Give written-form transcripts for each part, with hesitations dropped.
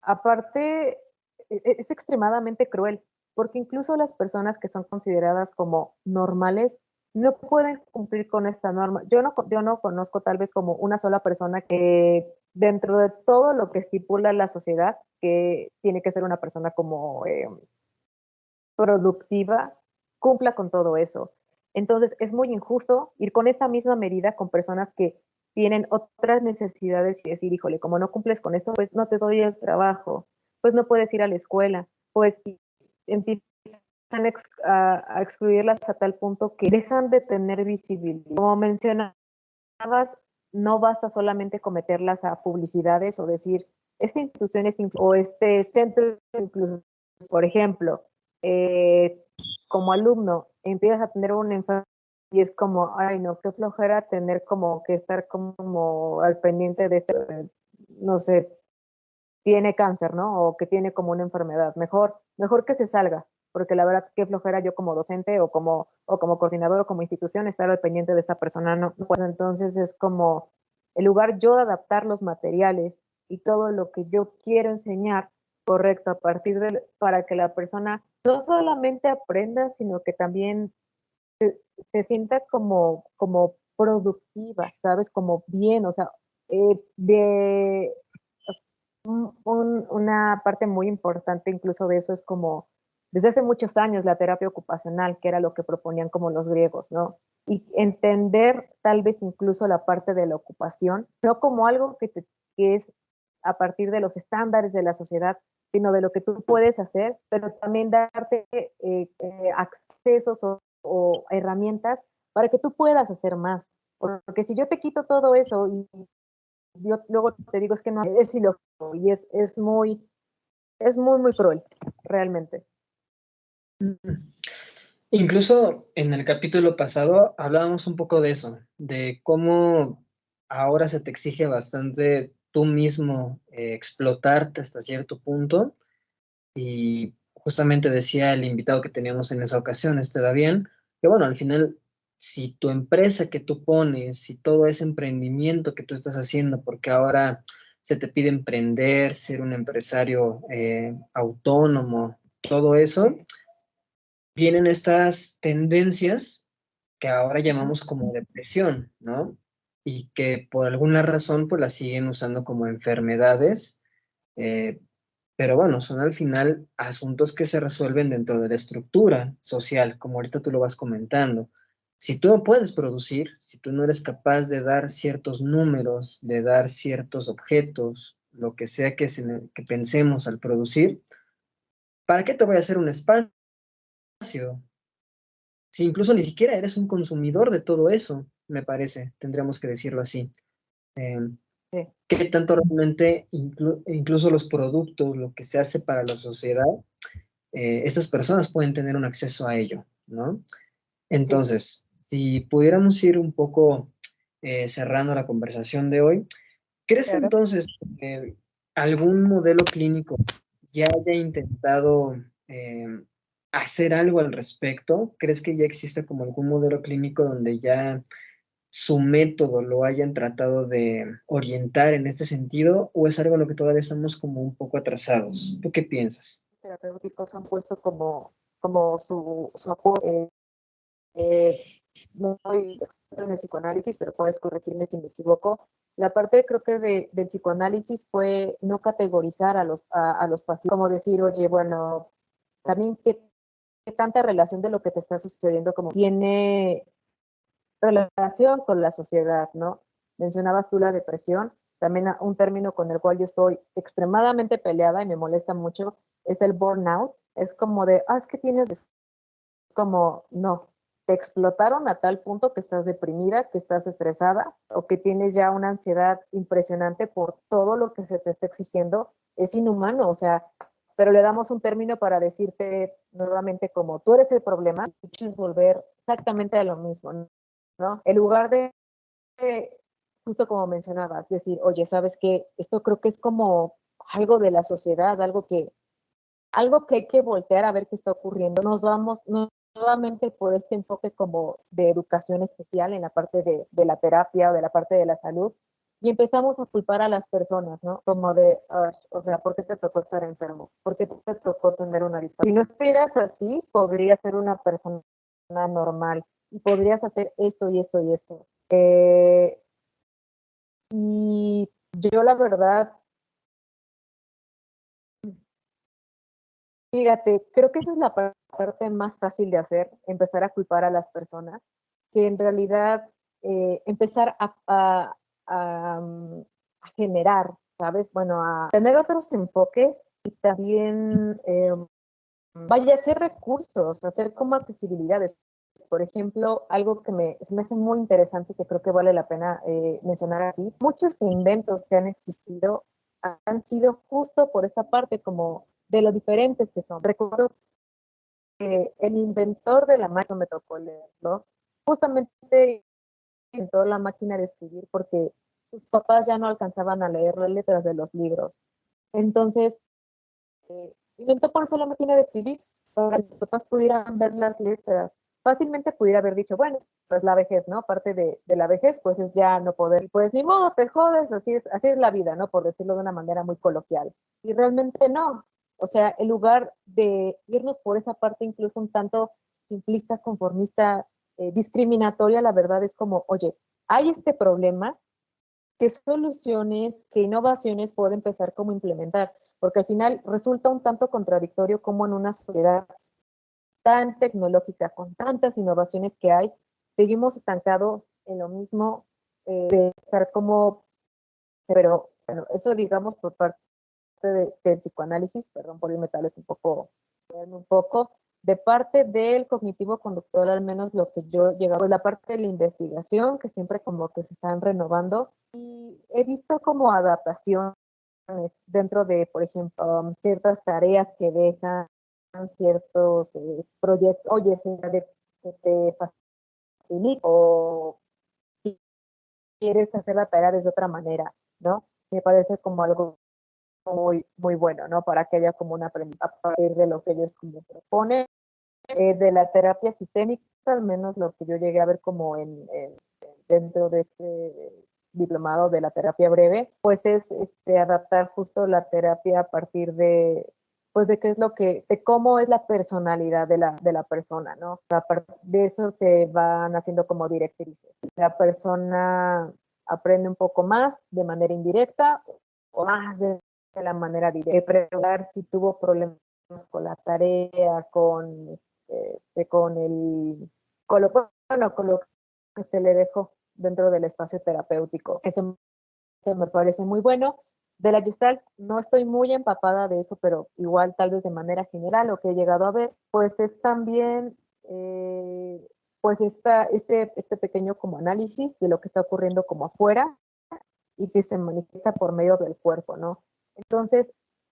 aparte, es extremadamente cruel, porque incluso las personas que son consideradas como normales no pueden cumplir con esta norma. Yo no conozco tal vez como una sola persona que dentro de todo lo que estipula la sociedad, que tiene que ser una persona como productiva, cumpla con todo eso. Entonces, es muy injusto ir con esta misma medida con personas que tienen otras necesidades y decir, híjole, como no cumples con esto, pues no te doy el trabajo, pues no puedes ir a la escuela, pues empiezan a excluirlas a tal punto que dejan de tener visibilidad. Como mencionabas, no basta solamente cometerlas a publicidades o decir, esta institución es o este centro incluso, por ejemplo, eh, como alumno empiezas a tener una enfermedad y es como, ay no, qué flojera tener como que estar como al pendiente de este, no sé, tiene cáncer, ¿no? O que tiene como una enfermedad. Mejor que se salga, porque la verdad qué flojera yo como docente o como coordinador o como institución estar al pendiente de esta persona, no, pues entonces es como el lugar yo de adaptar los materiales y todo lo que yo quiero enseñar correcto a partir de para que la persona no solamente aprenda, sino que también se sienta como productiva, ¿sabes? Como bien, o sea, de una parte muy importante incluso de eso es como, desde hace muchos años, la terapia ocupacional, que era lo que proponían como los griegos, ¿no? Y entender tal vez incluso la parte de la ocupación, no como algo que es a partir de los estándares de la sociedad, sino de lo que tú puedes hacer, pero también darte accesos o herramientas para que tú puedas hacer más. Porque si yo te quito todo eso y yo luego te digo es que no es ilógico y es muy cruel, realmente. Incluso en el capítulo pasado hablábamos un poco de eso, de cómo ahora se te exige bastante tú mismo explotarte hasta cierto punto. Y justamente decía el invitado que teníamos en esa ocasión, Davián, que bueno, al final, si tu empresa que tú pones, si todo ese emprendimiento que tú estás haciendo, porque ahora se te pide emprender, ser un empresario autónomo, todo eso, vienen estas tendencias que ahora llamamos como depresión, ¿no? Y que por alguna razón pues las siguen usando como enfermedades, eh, pero bueno, son al final asuntos que se resuelven dentro de la estructura social, como ahorita tú lo vas comentando. Si tú no puedes producir, si tú no eres capaz de dar ciertos números, de dar ciertos objetos, lo que sea que pensemos al producir, ¿para qué te voy a hacer un espacio? Si incluso ni siquiera eres un consumidor de todo eso, me parece, tendríamos que decirlo así. Eh, Sí, ¿Qué tanto realmente, incluso los productos, lo que se hace para la sociedad, estas personas pueden tener un acceso a ello, ¿no? sí, Entonces, si pudiéramos ir un poco cerrando la conversación de hoy, ¿crees claro. entonces que algún modelo clínico ya haya intentado hacer algo al respecto? ¿Crees que ya existe como algún modelo clínico donde ya su método lo hayan tratado de orientar en este sentido, o es algo en lo que todavía estamos como un poco atrasados? ¿Tú qué piensas? Terapéuticos han puesto como su apoyo. Eh, no soy experta en el psicoanálisis, pero puedes corregirme si me equivoco. La parte creo que del psicoanálisis fue no categorizar a los pacientes, como decir, oye, bueno, también qué tanta relación de lo que te está sucediendo como tiene relación con la sociedad, ¿no? Mencionabas tú la depresión, también un término con el cual yo estoy extremadamente peleada y me molesta mucho es el burnout. Es como de, es que tienes, como, no, te explotaron a tal punto que estás deprimida, que estás estresada o que tienes ya una ansiedad impresionante por todo lo que se te está exigiendo. Es inhumano, o sea, pero le damos un término para decirte nuevamente como tú eres el problema y es volver exactamente a lo mismo, ¿no? En lugar de, justo como mencionabas, decir, oye, ¿sabes qué? Esto creo que es como algo de la sociedad, algo que hay que voltear a ver qué está ocurriendo. Nos vamos nuevamente por este enfoque como de educación especial en la parte de la terapia o de la parte de la salud, y empezamos a culpar a las personas, ¿no? Como de, o sea, ¿por qué te tocó estar enfermo? ¿Por qué te tocó tener una discapacidad? Si no estuvieras así, podrías ser una persona normal y podrías hacer esto y esto y esto. Y yo la verdad, fíjate, creo que esa es la parte más fácil de hacer, empezar a culpar a las personas, que en realidad empezar a generar, ¿sabes? Bueno, a tener otros enfoques y también, vaya, hacer recursos, hacer como accesibilidades. Por ejemplo, algo que me hace muy interesante y que creo que vale la pena mencionar aquí, muchos inventos que han existido han sido justo por esta parte, como de lo diferentes que son. Recuerdo que el inventor de la máquina, me tocó leerlo, justamente inventó la máquina de escribir porque sus papás ya no alcanzaban a leer las letras de los libros. Entonces, inventó por eso la máquina de escribir, para que sus papás pudieran ver las letras. Fácilmente pudiera haber dicho, bueno, pues la vejez, ¿no? Parte de la vejez, pues es ya no poder, y pues ni modo, te jodes, así es la vida, ¿no? Por decirlo de una manera muy coloquial. Y realmente no. O sea, en lugar de irnos por esa parte incluso un tanto simplista, conformista, discriminatoria, la verdad es como, oye, hay este problema, ¿qué soluciones, qué innovaciones puede empezar como implementar? Porque al final resulta un tanto contradictorio como en una sociedad tan tecnológica, con tantas innovaciones que hay, seguimos estancados en lo mismo, de estar como, pero bueno, eso digamos por parte del psicoanálisis, perdón por irme tal vez un poco, de parte del cognitivo conductual, al menos lo que yo llegaba, pues la parte de la investigación, que siempre como que se están renovando, y he visto como adaptaciones dentro de, por ejemplo, ciertas tareas que dejan, ciertos proyectos, oye, se te facilita o quieres hacer la tarea de otra manera, ¿no? Me parece como algo muy, muy bueno, ¿no? Para que haya como un aprendizaje a partir de lo que ellos como proponen. De la terapia sistémica, al menos lo que yo llegué a ver como dentro de este diplomado de la terapia breve, pues es adaptar justo la terapia a partir de, pues de qué es lo que, de cómo es la personalidad de la persona, ¿no? A partir de eso se van haciendo como directrices. La persona aprende un poco más de manera indirecta o más de la manera directa. Preguntar si tuvo problemas con la tarea, con el, bueno, con lo que se le dejó dentro del espacio terapéutico. Eso me parece muy bueno. De la Gestalt no estoy muy empapada de eso, pero igual tal vez de manera general lo que he llegado a ver, pues es también pues este pequeño como análisis de lo que está ocurriendo como afuera y que se manifiesta por medio del cuerpo, ¿no? Entonces,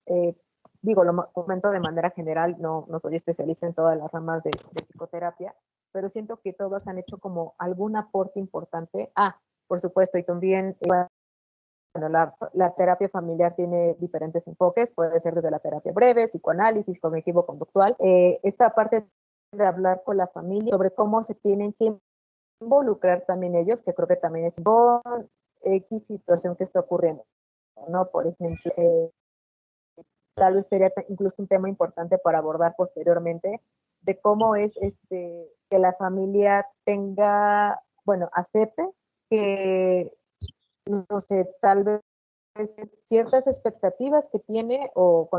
eh, digo, lo comento de manera general, no soy especialista en todas las ramas de psicoterapia, pero siento que todas han hecho como algún aporte importante. Por supuesto, y también, bueno, la terapia familiar tiene diferentes enfoques, puede ser desde la terapia breve, psicoanálisis, cognitivo-conductual. Esta parte de hablar con la familia sobre cómo se tienen que involucrar también ellos, que creo que también es con X situación que está ocurriendo, ¿no? Por ejemplo, tal vez sería incluso un tema importante para abordar posteriormente, de cómo es que la familia tenga, bueno, acepte que, no sé, tal vez ciertas expectativas que tiene o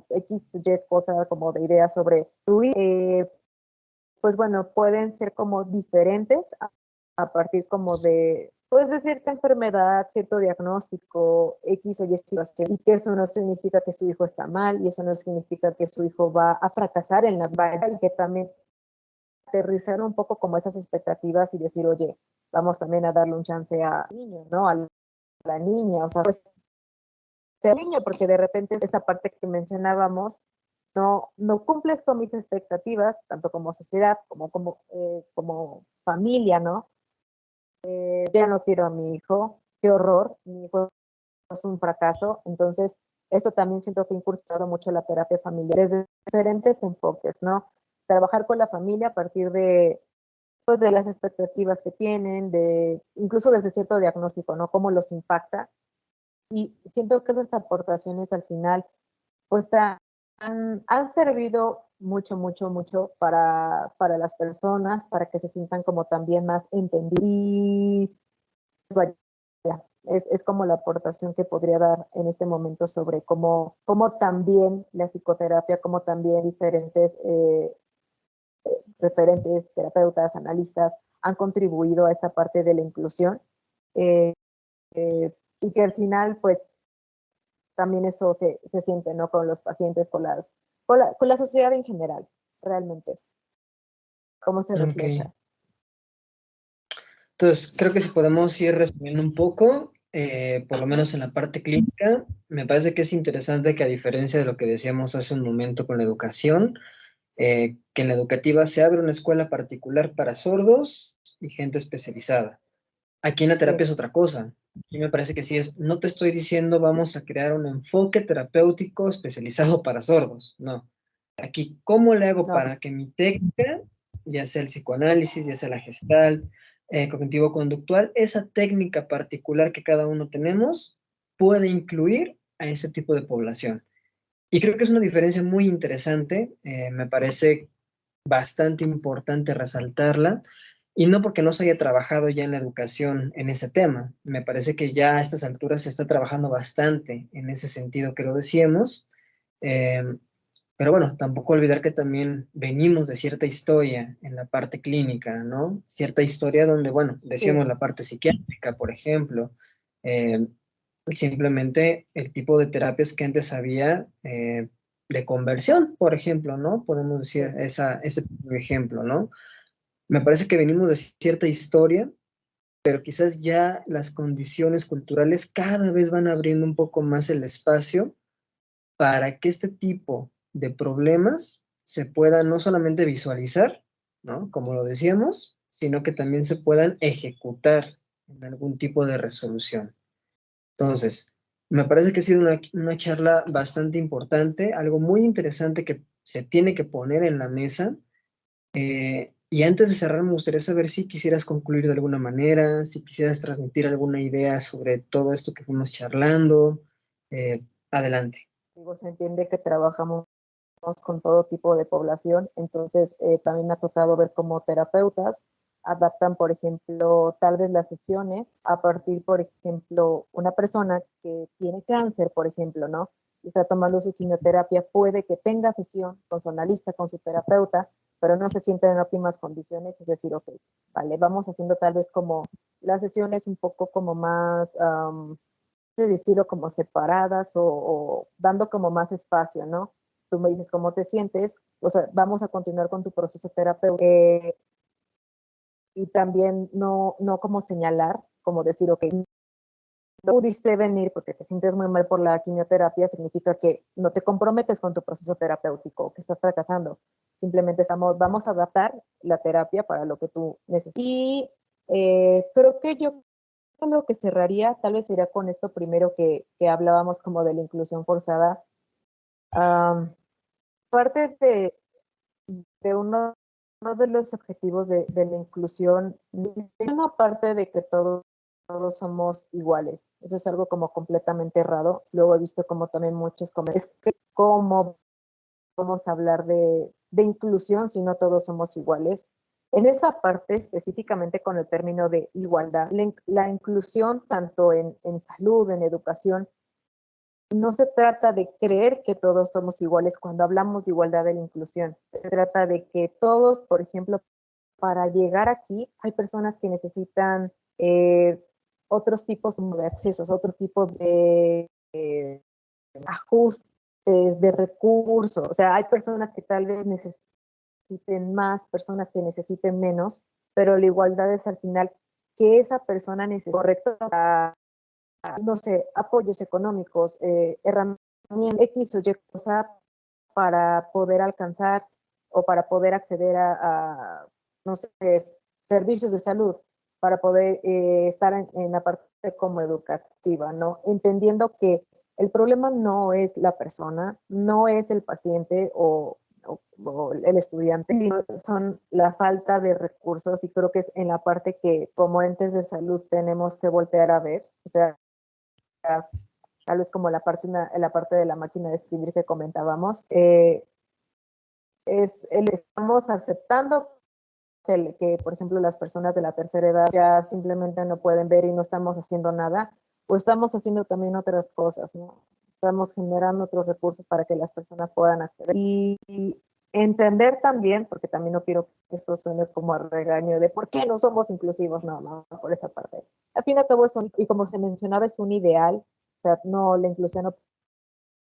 X, Y cosas como de ideas sobre tu hijo, pues bueno, pueden ser como diferentes a partir como pues de cierta enfermedad, cierto diagnóstico, X o Y situación, y que eso no significa que su hijo está mal, y eso no significa que su hijo va a fracasar en la vida, y que también aterrizar un poco como esas expectativas y decir, oye, vamos también a darle un chance al niño, ¿no? A la niña, o sea, pues sea niño, porque de repente esta parte que mencionábamos, no cumples con mis expectativas, tanto como sociedad como familia, ¿no? Ya no quiero a mi hijo, qué horror, mi hijo es un fracaso, entonces esto también siento que ha incursionado mucho la terapia familiar desde diferentes enfoques, ¿no? Trabajar con la familia a partir de pues de las expectativas que tienen, de incluso desde cierto diagnóstico, ¿no? Cómo los impacta. Y siento que esas aportaciones al final, pues han servido mucho, mucho, mucho para las personas, para que se sientan como también más entendidos. Y pues, vaya, es como la aportación que podría dar en este momento sobre cómo también la psicoterapia, cómo también diferentes referentes, terapeutas, analistas, han contribuido a esta parte de la inclusión eh, y que al final, pues, también eso se siente, ¿no? Con los pacientes, con la sociedad en general, realmente, cómo se Ok. refleja. Entonces, creo que si podemos ir resumiendo un poco, por lo menos en la parte clínica, me parece que es interesante que a diferencia de lo que decíamos hace un momento con la educación, que en la educativa se abre una escuela particular para sordos y gente especializada. Aquí en la terapia Sí, es otra cosa. Aquí me parece que sí es, no te estoy diciendo vamos a crear un enfoque terapéutico especializado para sordos, no. Aquí, ¿cómo le hago no, para que mi técnica, ya sea el psicoanálisis, ya sea la gestalt, cognitivo-conductual, esa técnica particular que cada uno tenemos, puede incluir a ese tipo de población? Y creo que es una diferencia muy interesante, me parece bastante importante resaltarla, y no porque no se haya trabajado ya en la educación en ese tema, me parece que ya a estas alturas se está trabajando bastante en ese sentido que lo decíamos, eh, pero bueno, tampoco olvidar que también venimos de cierta historia en la parte clínica, ¿no? Cierta historia donde, bueno, sí, decíamos la parte psiquiátrica, por ejemplo, eh, simplemente el tipo de terapias que antes había de conversión, por ejemplo, ¿no? Podemos sí. decir ese ejemplo, ¿no? Me parece que venimos de cierta historia, pero quizás ya las condiciones culturales cada vez van abriendo un poco más el espacio para que este tipo de problemas se puedan no solamente visualizar, ¿no? Como lo decíamos, sino que también se puedan ejecutar en algún tipo de resolución. Entonces, me parece que ha sido una charla bastante importante, algo muy interesante que se tiene que poner en la mesa. Y antes de cerrar, me gustaría saber si quisieras concluir de alguna manera, si quisieras transmitir alguna idea sobre todo esto que fuimos charlando. Adelante. Digo, se entiende que trabajamos con todo tipo de población, entonces también me ha tocado ver cómo terapeutas adaptan, por ejemplo, tal vez las sesiones a partir, por ejemplo, una persona que tiene cáncer, por ejemplo, ¿no? Y está tomando su quimioterapia, puede que tenga sesión con su analista, con su terapeuta, pero no se siente en óptimas condiciones, es decir, ok, vale, vamos haciendo tal vez como las sesiones un poco como más, de decirlo, como separadas o dando como más espacio, ¿no? Tú me dices cómo te sientes, o sea, vamos a continuar con tu proceso terapéutico y también no como señalar, como decir, ok, no pudiste venir porque te sientes muy mal por la quimioterapia, significa que no te comprometes con tu proceso terapéutico, que estás fracasando. Simplemente vamos a adaptar la terapia para lo que tú necesitas. Y creo que yo lo que cerraría tal vez sería con esto primero que hablábamos como de la inclusión forzada. Um, parte de uno de los objetivos de la inclusión, no parte de que todos somos iguales. Eso es algo como completamente errado. Luego he visto como también muchos comentarios, es que cómo vamos a hablar de inclusión si no todos somos iguales. En esa parte, específicamente con el término de igualdad, la inclusión tanto en salud, en educación, no se trata de creer que todos somos iguales cuando hablamos de igualdad de la inclusión. Se trata de que todos, por ejemplo, para llegar aquí, hay personas que necesitan otros tipos de accesos, otro tipo de ajustes, de recursos. O sea, hay personas que tal vez necesiten más, personas que necesiten menos, pero la igualdad es al final que esa persona necesita, correcto, no sé, apoyos económicos, herramientas X o Y cosa para poder alcanzar o para poder acceder no sé, servicios de salud, para poder estar en la parte como educativa, ¿no? Entendiendo que el problema no es la persona, no es el paciente o o el estudiante, son la falta de recursos, y creo que es en la parte que como entes de salud tenemos que voltear a ver, o sea, tal vez como la parte de la máquina de escribir que comentábamos, estamos aceptando que, por ejemplo, las personas de la tercera edad ya simplemente no pueden ver y no estamos haciendo nada, o estamos haciendo también otras cosas, ¿no? Estamos generando otros recursos para que las personas puedan acceder. Y entender también, porque también no quiero que esto suene como a regaño de por qué no somos inclusivos, no, por esa parte. Al fin y al cabo, y como se mencionaba, es un ideal, o sea, no, la inclusión no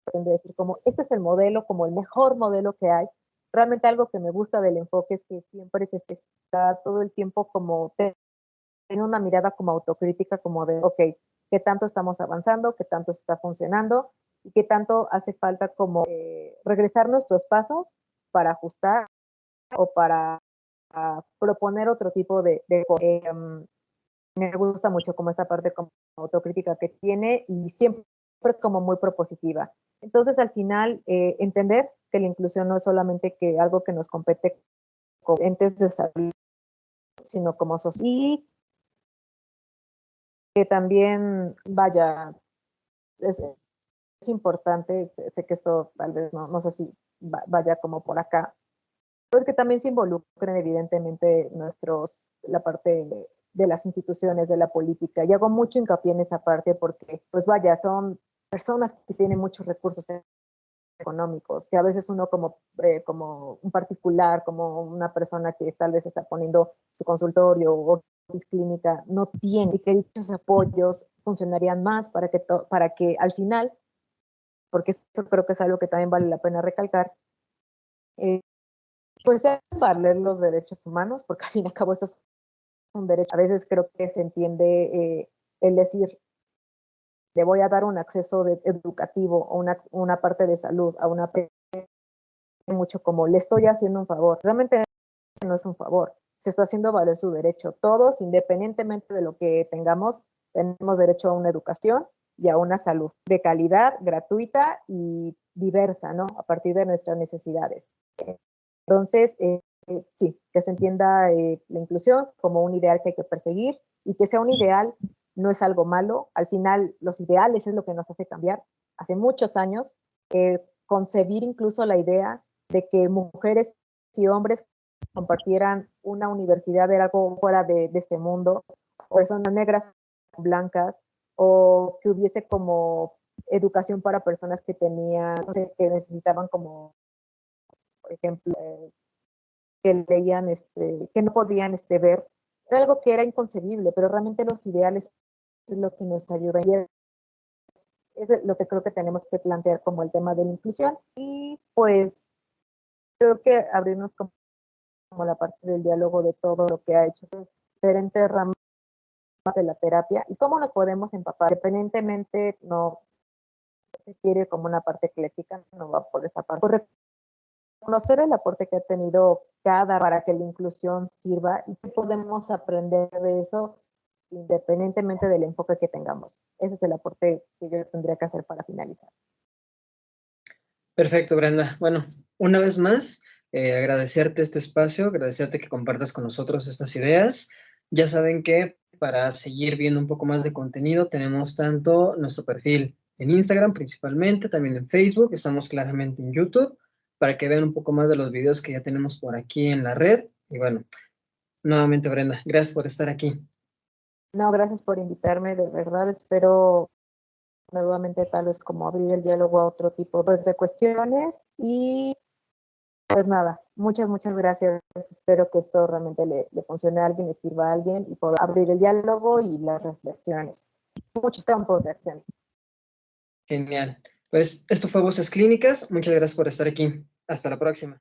pretende decir como, este es el modelo, como el mejor modelo que hay. Realmente algo que me gusta del enfoque es que siempre se está todo el tiempo como tener una mirada como autocrítica, como de, ok, ¿qué tanto estamos avanzando? ¿Qué tanto está funcionando? ¿Y qué tanto hace falta como regresar nuestros pasos para ajustar o para proponer otro tipo de me gusta mucho como esta parte como autocrítica que tiene y siempre como muy propositiva. Entonces, al final, entender que la inclusión no es solamente que algo que nos compete como entes de salud, sino como sociedad. Y que también, vaya, es importante, sé que esto tal vez no sé si vaya como por acá, pero es que también se involucren evidentemente la parte de las instituciones, de la política, y hago mucho hincapié en esa parte porque, pues vaya, son personas que tienen muchos recursos económicos, que a veces uno como un particular, como una persona que tal vez está poniendo su consultorio o clínica, no tiene, y que dichos apoyos funcionarían más para que al final, porque eso creo que es algo que también vale la pena recalcar, pues es valer los derechos humanos, porque al fin y al cabo estos son derechos. A veces creo que se entiende el decir, le voy a dar un acceso educativo o una parte de salud a una persona, mucho como le estoy haciendo un favor. Realmente no es un favor, se está haciendo valer su derecho. Todos, independientemente de lo que tengamos, tenemos derecho a una educación y a una salud de calidad, gratuita y diversa, ¿no? A partir de nuestras necesidades. Entonces, sí, que se entienda la inclusión como un ideal que hay que perseguir, y que sea un ideal no es algo malo. Al final, los ideales es lo que nos hace cambiar. Hace muchos años, concebir incluso la idea de que mujeres y hombres compartieran una universidad era algo fuera de este mundo, o personas negras, blancas, o que hubiese como educación para personas que tenían, no sé, que necesitaban como, por ejemplo, que leían, que no podían ver. Era algo que era inconcebible, pero realmente los ideales es lo que nos ayuda, y es lo que creo que tenemos que plantear como el tema de la inclusión. Y pues creo que abrirnos como la parte del diálogo de todo lo que ha hecho diferentes ramas de la terapia y cómo nos podemos empapar, independientemente no se quiere como una parte ecléctica, no va por esa parte. Por conocer el aporte que ha tenido cada para que la inclusión sirva y qué podemos aprender de eso independientemente del enfoque que tengamos. Ese es el aporte que yo tendría que hacer para finalizar. Perfecto, Brenda. Bueno, una vez más, agradecerte este espacio, agradecerte que compartas con nosotros estas ideas. Ya saben que para seguir viendo un poco más de contenido tenemos tanto nuestro perfil en Instagram principalmente, también en Facebook, estamos claramente en YouTube, para que vean un poco más de los videos que ya tenemos por aquí en la red. Y bueno, nuevamente, Brenda, gracias por estar aquí. No, gracias por invitarme, de verdad espero nuevamente tal vez como abrir el diálogo a otro tipo pues, de cuestiones. Y pues nada, muchas gracias. Espero que esto realmente le funcione a alguien, le sirva a alguien y pueda abrir el diálogo y las reflexiones. Muchos campos de acción. Genial. Pues esto fue Voces Clínicas. Muchas gracias por estar aquí. Hasta la próxima.